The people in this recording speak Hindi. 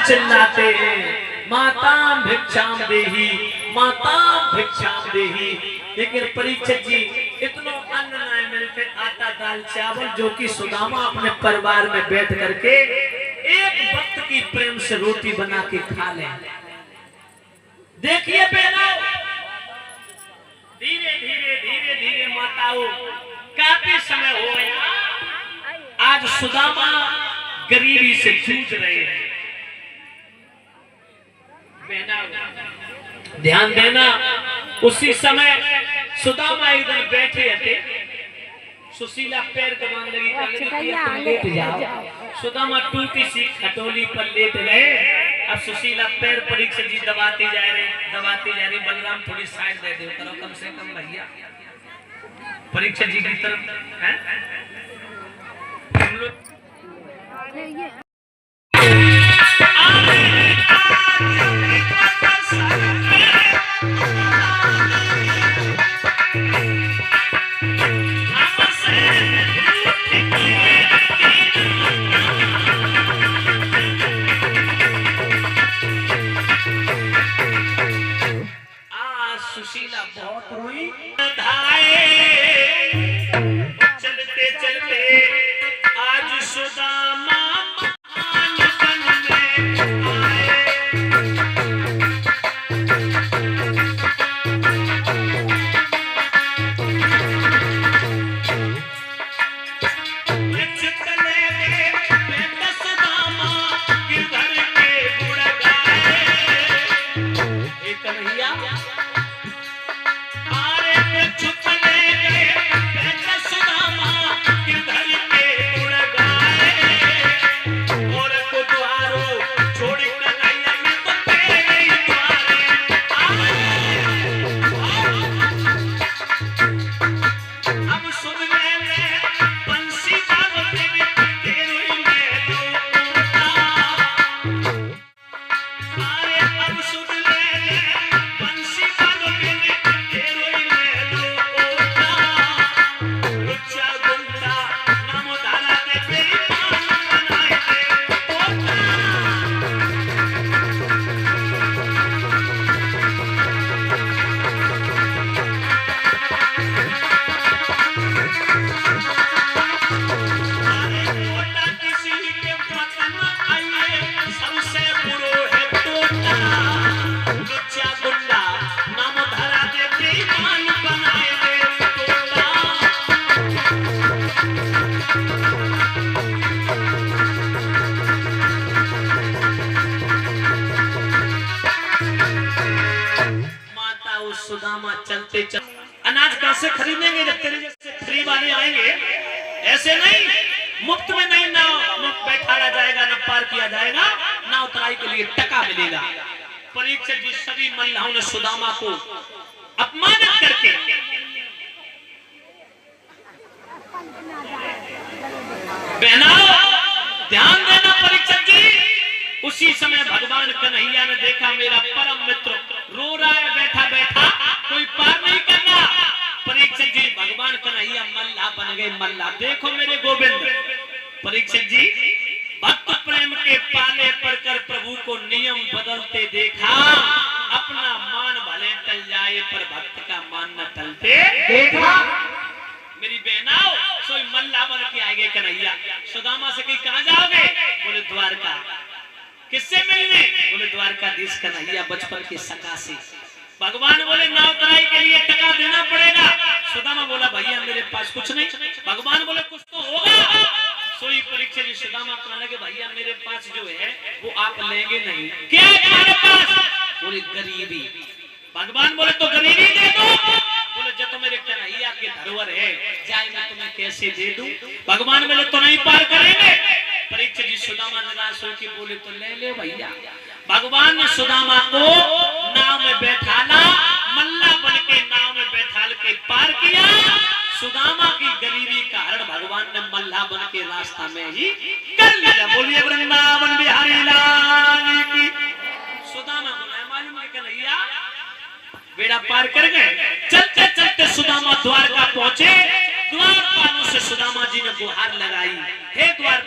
चिल्लाते माता भिक्षाम देही, माता भिक्षाम देही। लेकिन परीक्षित जी इतना अन्न न मिलते, आटा दाल चावल जो कि सुदामा अपने परिवार में बैठ करके एक वक्त की प्रेम से रोटी बना के खा ले। देखिए बहनों, धीरे धीरे धीरे धीरे माताओं काफी समय हो गया, आज सुदामा गरीबी से जूझ रहे हैं। ध्यान देना, उसी समय सुदामा एक दिन बैठे थे, सुशीला पैर दबाने लगी, लेट जाओ। सुदामा टूटी सी खटोली पर लेट गए। अब सुशीला पैर परीक्षित जी दबाती जा रही। बलराम थोड़ी साइड दे दो करो कम से कम भैया, परीक्षित जी की तरफ है। सुशीला बहुत रोई, चलते चलते आज सुदामा सुदामा चलते चलते अनाज कैसे खरीदेंगे जब तेरे जैसे फ्री वाले आएंगे? ऐसे नहीं, मुफ्त में नहीं, ना मुफ्त बैठाया जाएगा, ना पार किया जाएगा, ना उतराई के लिए टका मिलेगा। परीक्षित जी सभी महिलाओं ने सुदामा को अपमानित करके बहनाओ ध्यान देना परीक्षित जी, उसी समय भगवान कन्हैया ने देखा मेरा परम मित्र रो रहा है बैठा बैठा, कोई पार नहीं करना। परीक्षित जी भगवान कन्हैया मल्ला बन गए, मल्ला। देखो मेरे गोविंद, परीक्षित जी भक्त प्रेम के पाले पड़कर प्रभु को नियम बदलते देखा। अपना मान भले टल जाए पर भक्त का मान न टलते देखा। मेरी बहनाओ सोई मल्ला बन के आएंगे कन्हैया। सुदामा से कहीं कहां जाओगे? बोले द्वारका। किससे मिलने? बोले द्वारकाधीश कन्हैया बचपन के सखा से। भगवान बोले नाव तराई के लिए टका देना पड़ेगा। सुदामा बोला भैया मेरे पास कुछ नहीं। भगवान बोले कुछ तो होगा। सोई परीक्षित जी सुदामा कहने लगे भैया मेरे पास जो है वो आप लेंगे नहीं। क्या है तुम्हारे पास? बोले गरीबी। भगवान बोले तो गरीबी दे दो। बोले जब तो मेरे कन्हैया के धरोहर है, जाए मैं तुम्हें कैसे दे दूं? भगवान बोले तो नहीं पार करेंगे। परीक्षित जी सुदामा निराश होकर बोले तो ले ले भैया। भगवान ने सुदामा को नाव में बैठाला, मल्ला बन के नाव में बैठाल के पार किया। सुदामा की गरीबी का हरण भगवान ने मल्ला बन के रास्ता में ही कर लिया। बोलिए वृंदावन बिहारी कन्हैया बेड़ा पार कर गए। चलते चलते सुदामा द्वारका पहुंचे। द्वारपालों से सुदामा जी ने गुहार लगाई, हे द्वारपाल